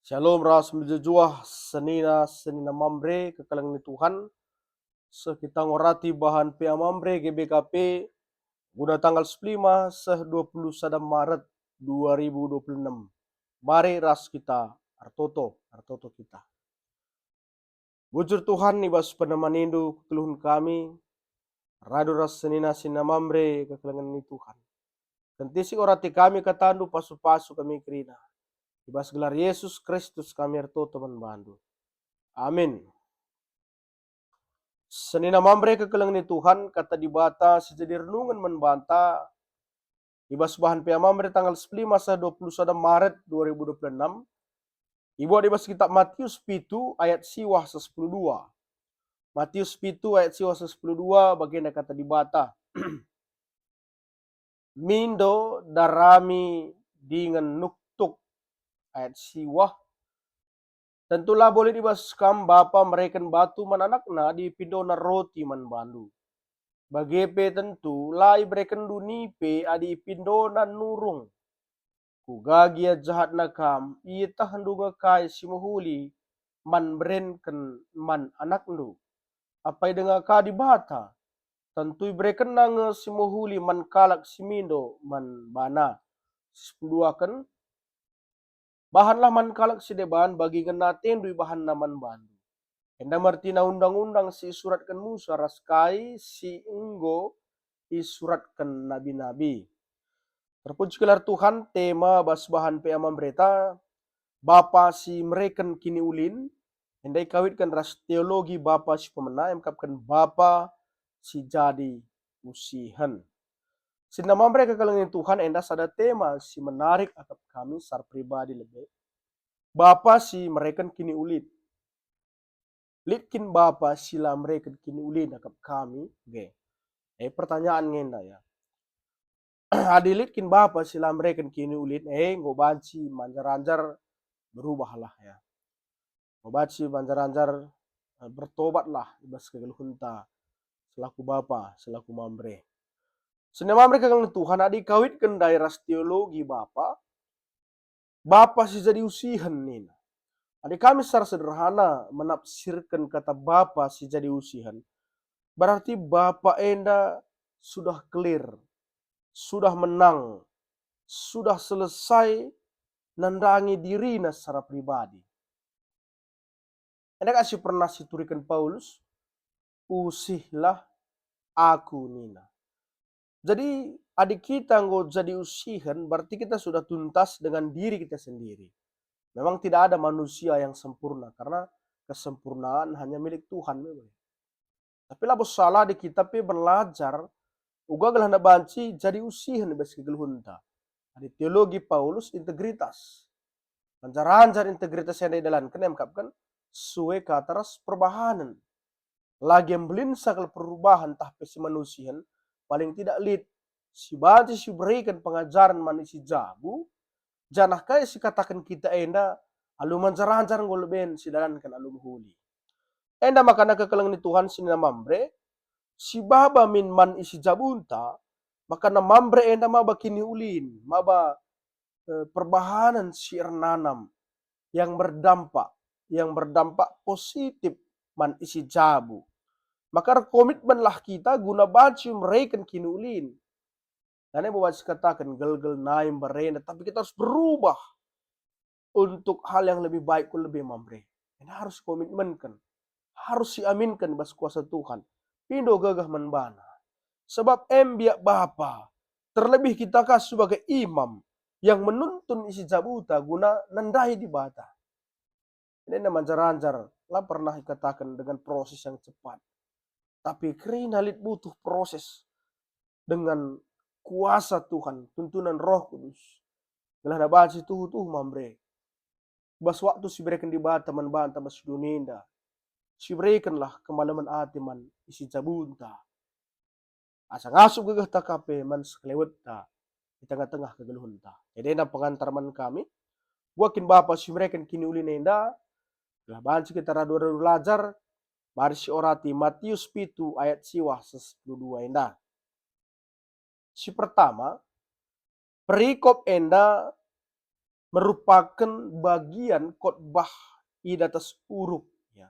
Shalom ras menjejuah senina mambre kekalang ni Tuhan. Kita ngorati bahan pia mambre GBKP guna tanggal 5 21 Maret 2026. Mari ras kita artoto kita. Bujur Tuhan ibas penemanindu keluhun kami. Radu ras senina mambre kekalangan ni Tuhan. Kentisi orati kami katandu pasu-pasu kami kerina. Ibas gelar Yesus Kristus kami artoto manbandu. Amin. Senina mambre kekelang ni Tuhan kata dibata sejadi renungan membanta ibas bahan pia mambre tanggal 5 sa 21 Maret 2026 ibu dibas kitab Matius pitu ayat siwah sa 10:2. Matius pitu ayat siwah sa 10:2 bagian kata dibata mindo darami dengan nuktuk ayat siwah tentulah boleh dibas kam bapa mereken batu mananakna di pindona roti man bandu. Bagepe tentu lai breken dunipe adi pindona nurung. Kugagia jahat nakam iya tahandunga kai simuhuli man brenken man anaknu. Apai denga ka di bata. Tentu breken nanga simuhuli man kalak simindo man bana. Sepuluakan bahanlah man kalak sideban bagi ngenaten dui bahan naman bandu. Enda martina undang-undang si suratkan Musa raskai si enggo isuratkan nabi-nabi. Terpuji gelar Tuhan tema basbahan pe amam berita Bapa si mereken kini ulin endai kawitkan ras teologi Bapa si pemena em kapkan Bapa si jadi usihan. Sinama mereka kalengin Tuhan enda sada tema si menarik akap kami secara pribadi lebih. Bapa si mereken kini ulin. Litkin Bapa sila mereka kini ulin akap kami ge. Pertanyaan ngenda ya. Adilitkin bapa sila mereka kini ulin ngobanci manjar-anjar berubahlah ya. Ngobanci manjar-anjar bertobatlah ibas kegeluhunta selaku bapa selaku mambre. Senema mereka kalau Tuhan adi kawitkan daerah teologi bapa sih jadi usihan nina. Adi kami secara sederhana menafsirkan kata bapa sih jadi usihan. Berarti bapa enda sudah clear, sudah menang, sudah selesai nandangi dirinya secara pribadi. Anda kasih pernah siturikan Paulus, usihlah aku nina. Jadi adik kita nggak jadi usihan, berarti kita sudah tuntas dengan diri kita sendiri. Memang tidak ada manusia yang sempurna, karena kesempurnaan hanya milik Tuhan. Tapi lah salah di kita belajar, uga gelah na banci jadi usihan bes kegeluhunta. Ada teologi Paulus integritas. Anjar-anjar integritas yang didalankan yang mengkapkan suwe ke atas perubahan. Lagi yang belinsa kalau perubahan tahpe si manusian paling tidak lid si banci si berikan pengajaran manusia jabu janah kaya si katakan kita enda alu manjar-anjar ngolben si dalankan alu huli. Enda makana kekalang ni Tuhan sinina mambre si baba min man isi jabunta makana mambre enda maba kini ulin maba perbahanan si nanam yang berdampak positif man isi jabu. Maka komitmenlah kita guna baci mereka kini ulin. Karena bawa katakan gel-gel naim berenda, tapi kita harus berubah untuk hal yang lebih baik, lebih mamre. Ini harus komitmenkan, harus diaminkan bas kuasa Tuhan. Pindo gagah menbana. Sebab biak bapa, terlebih kita sebagai imam yang menuntun isi jabuta guna nandai di bata. Ini manjar-anjar lah pernah dikatakan dengan proses yang cepat. Tapi kerina lit butuh proses dengan kuasa Tuhan, tuntunan Roh Kudus. Gelah na baci tuh mambre. Bas waktu si berikan di bata man banta bas duninda. Si berikanlah kemalaman hati man isi jabunta. Asa ngasup gagah takape man sekelewet ta di tengah-tengah kegeluhun ta. Jadi na pengantar man kami. Wakin bapa si mereka kini ulin enda. Gelah banci kita radu-radu belajar. Mari si orati Matius pitu ayat siwah 10:2 enda. Si pertama, perikop enda merupakan bagian khotbah di atas uruk ya.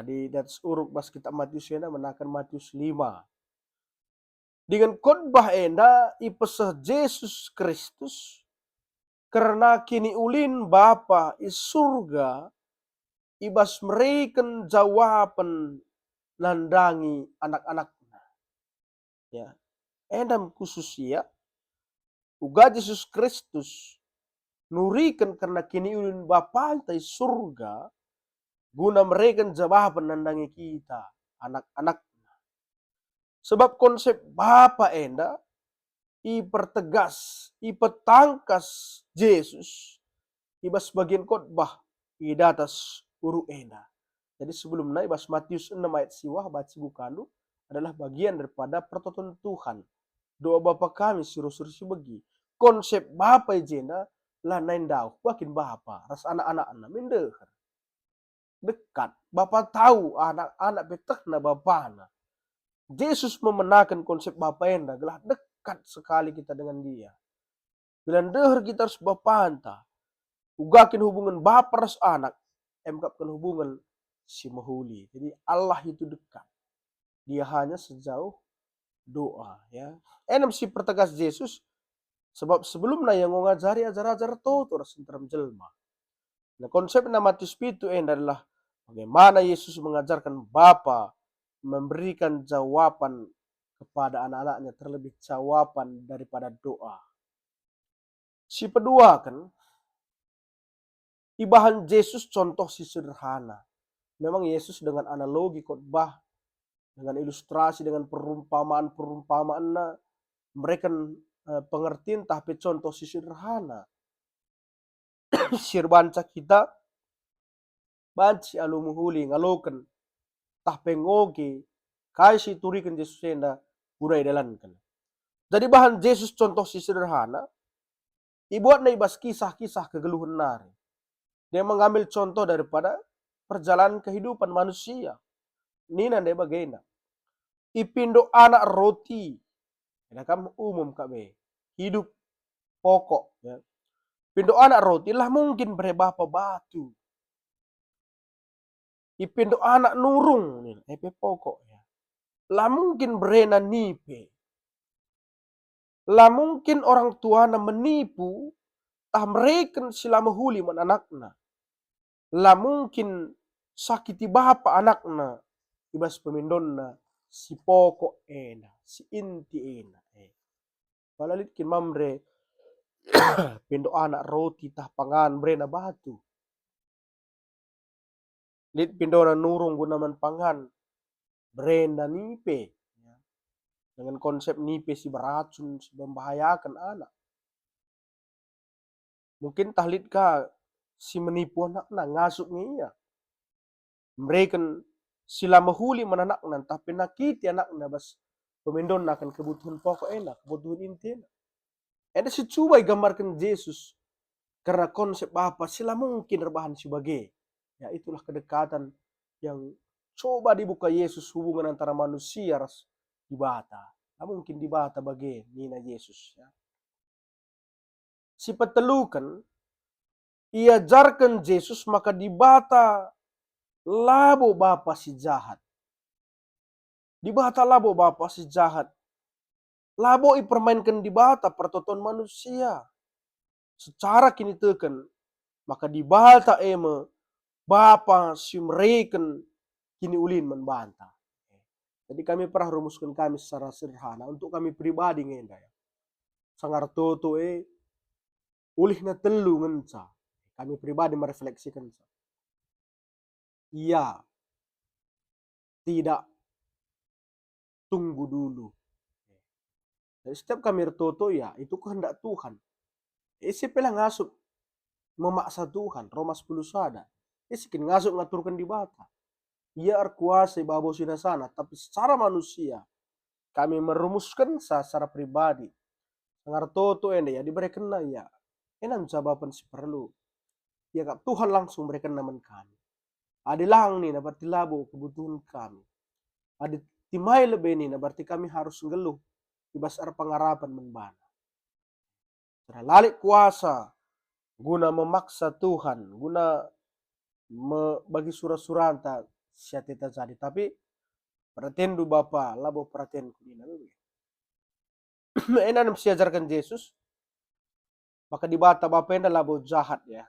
Di atas uruk bas kita Matius ena menakan Matius 5. Dengan khotbah enda ipesah Yesus Kristus karena kini ulin Bapa i surga ibas mereken jawaban nandangi anak-anaknya ya. Endam khusus ya uga Yesus Kristus nurikan karena kini ulin Bapa i surga guna mereka jawaban nandangi kita anak-anak. Sebab konsep Bapa enda ipertegas, ipetangkas Yesus ibas bagian khotbah di atas uru enda. Jadi sebelumnya ibas Matius 6 ayat siwah baca bukanu adalah bagian daripada pertonton Tuhan. Doa Bapa kami suruh-suruh si bagi. Konsep Bapa jena lah nain dau bakin Bapa ras anak-anak minder. Dekat. Bapa tahu anak-anak betekna bapana. Yesus memenangkan konsep Bapa enda gelah dekat sekali kita dengan dia. Bilang dehar kita harus bapanta. Ugakin hubungan Bapa ras anak. Emkapkan hubungan si mahuli. Jadi Allah itu dekat. Dia hanya sejauh doa ya. Enam si pertegas Yesus sebab sebelumnya yang ngajari ajar-ajar tuh ras interam jelma. Nah konsep Matius itu adalah bagaimana Yesus mengajarkan Bapa memberikan jawaban kepada anak-anaknya, terlebih jawaban daripada doa. Si kedua kan, ibahan Yesus contoh si sederhana. Memang Yesus dengan analogi khotbah, dengan ilustrasi, dengan perumpamaan-perumpamaan, mereka pengertian tapi contoh si sederhana. Sir banca kita, banci alumuhuli ngalokan, tah pengoge, kai si turikan Yesus enda, budai dalankan. Jadi bahan Yesus contoh si sederhana, ibuat na ibas kisah-kisah kegeluhan nari. Dia mengambil contoh daripada perjalanan kehidupan manusia. Nina dia bagaina. Ipindo anak roti. Ini kan umum kabe. Hidup pokok. Ya. Pindo anak roti lah mungkin berebapa batu. Ipindo anak nurung. Epe pokok. Ya. Lah mungkin berena nipe. Lah mungkin orang tuana menipu. Tah mereka selama huli man anakna. Lah mungkin sakiti bapa anakna ibas pemindonna si pokok ena si inti ena palalit kin mamre pindo anak roti tah pangan brena batu lit pindona nurung gunaman pangan brenda nipe dengan konsep nipe si beracun si membahayakan anak mungkin tahlit ka si menipu anakna ngasuk niya mereka sila mahuli mananaknan tapi nakiti anakna bas pemindon akan kebutuhan pokok enak kebutuhan inti enak. Ada si coba gambarkan Yesus karena konsep apa sila mungkin rebahan sebagai ya itulah kedekatan yang coba dibuka Yesus hubungan antara manusia ras di bata. Nah, mungkin di bata bagai Nina Yesus ya. Si petelukan iajarkan Yesus maka di bata labo bapa si jahat. Di bata labo bapa si jahat. Labo ipermainkan di bata pertonton manusia. Secara kini teken maka di bata eme bapa si mereken kini ulin membantah. Jadi kami pernah rumuskan kami secara sederhana untuk kami pribadi ngenda ya. Sangar toto ulih na telu ngenca. Kami pribadi merefleksikan. Iya. Tidak tunggu dulu. Jadi setiap kami toto ya itu kehendak Tuhan. Siapa yang ngasup memaksa Tuhan. Roma 10 sada. Sikin ngasup ngaturkan di bata. Ia kuasa babo sana. Tapi secara manusia kami merumuskan secara pribadi. Sangar toto ende ya diberikan ya. Enam jawaban si perlu. Ya kak Tuhan langsung berikan nama kami. Adilang nih berarti labo kebutuhan kami. Adi timai lebih nih berarti kami harus ngeluh. Ibas ar pengarapan membana. Lalik kuasa guna memaksa Tuhan, guna bagi surah-surah siatita jadi. Tapi perhatian du Bapa, labo perhatian kunina. Enan siajarkan Yesus, maka di bata Bapa enda labo jahat ya.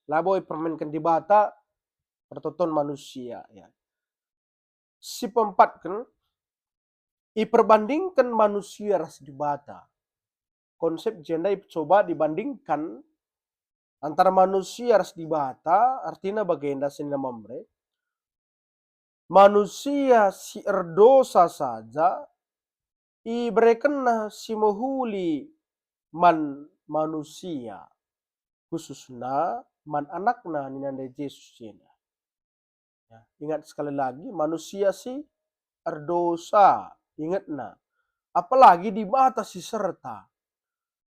Labo permainkan di bata pertonton manusia ya. Si pempat kan perbandingkan manusia ras di bata. Konsep jenda coba dibandingkan antara manusia ras di bata, artinya bagenda sini mamre. Manusia si erdosa saja, ibrekena si mohuli man manusia, khususnya man anakna ninanda Yesus jena. Ya, ingat sekali lagi, manusia si erdosa, ingatna. Apalagi di bata si serta,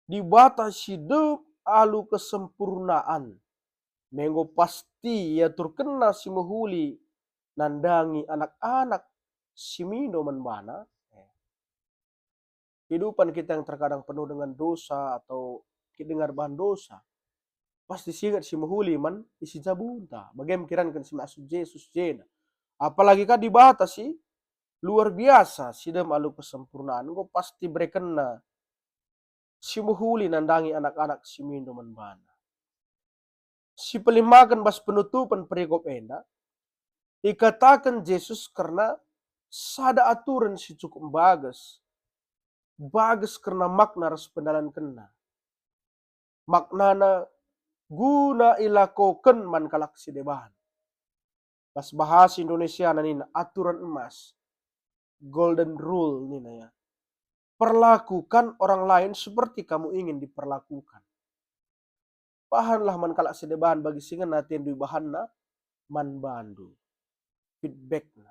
di bata si hidup alu kesempurnaan. Menggo pasti ya terkena si mohuli nandangi anak-anak si mino manbana. Kehidupan kita yang terkadang penuh dengan dosa atau dengar bahan dosa. Pasti singat si mohuli man isi jabunta. Bagaimana kiran kan si masuk Yesus jena. Apalagi kan di bata si luar biasa si dem alu kesempurnaan. Kau pasti berkena si mohuli nandangi anak-anak si mino manbana. Si pelimakan bas penutupan perikop enda. Ikatakan Yesus karena sada aturan si cukup bagus. Bagus karena makna ras pendalan kena. Maknana guna ilakoken man kalak si debahan. Pas bahasa Indonesia nina aturan emas. Golden rule nina ya. Perlakukan orang lain seperti kamu ingin diperlakukan. Pahanlah man kalak si debahan bagi singa natin du bahanna man bandu. Feedback na.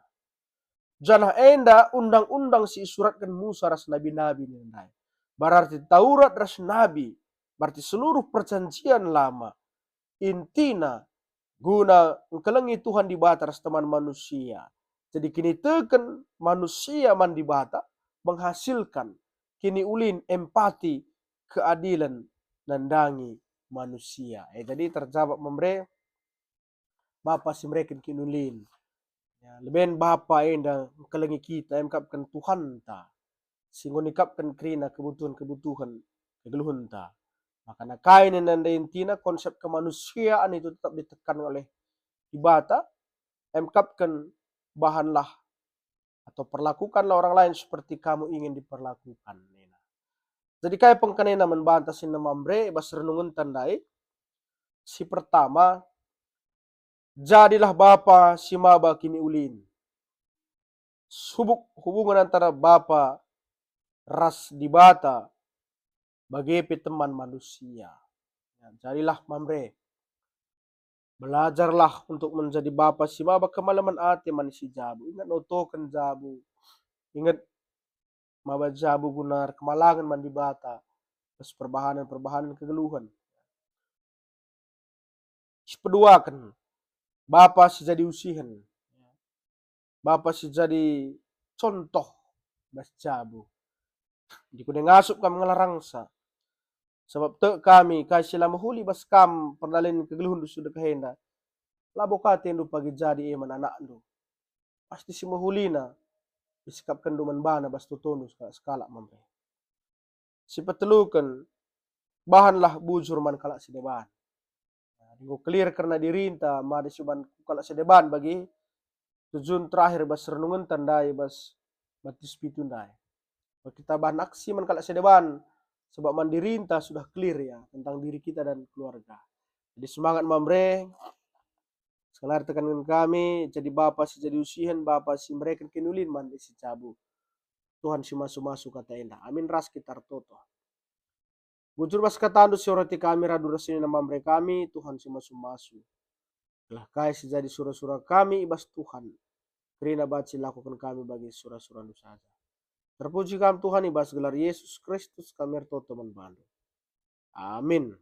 Janah enda undang-undang si isuratkan Musa ras nabi-nabi nina. Berarti Taurat ras nabi. Berarti seluruh perjanjian lama. Intina guna kelengi Tuhan di batas teman manusia. Jadi kini teken manusia man di bata menghasilkan kini ulin empati keadilan nandangi manusia. Jadi terjawab memberi Bapa si mereka kini ulin. Ya, lebih Bapa enda kelengi kita engkapkan Tuhan ta. Sehingga nikapkan kerina kebutuhan-kebutuhan kegeluhan ta. Makanya kain dan intina konsep kemanusiaan itu tetap ditekan oleh ibata, emkapkan bahanlah atau perlakukanlah orang lain seperti kamu ingin diperlakukan. Jadi kayak pengkanena membantah si namambre bas renungan tandai. Si pertama, jadilah bapa si maba kini ulin. Hubungan antara bapa ras di bata bagi teman manusia. Ya, jadilah mamre. Belajarlah untuk menjadi bapa si maba kemalaman ati man si jabu. Ingat notokan jabu. Ingat maba jabu gunar kemalangan man di bata. Terus perbahanan kegeluhan. Sepeduakan. Bapa si jadi usihan. Bapa si jadi contoh. Bas jabu. Di kuda ngasup kami ngelarangsa. Sebab te kami kasih lama huli bas kam perdalin kegeluhan du sudah kehenda. Labo kate ndu pagi jadi eman anak ndu. Pasti si mahulina. Isikapkan du manbana bas tutonu skala mamre. Si petelukan bahanlah bujur man kalak si deban. Gue clear karena dirinta mada suban kalak si deban bagi tujuan terakhir bas renungan tandai bas batis pitundai. Kita bahan aksi man kalak si deban sebab man dirinta sudah clear ya tentang diri kita dan keluarga. Jadi semangat mamre. Sekarang tekankan kami jadi bapa si jadi usihan bapa si mereka kinulin man si cabu. Tuhan si masuk-masuk kata endah. Amin ras kita toto. Bujur bas kata andu sioroti kami radu rasini nama mereka kami Tuhan si masuk-masuk. Lah kai si jadi surah-surah kami ibas Tuhan. Kerina baci lakukan kami bagi surah-surah nu saja. Terpuji kami Tuhan ibas gelar Yesus Kristus kami toto membantu. Amin.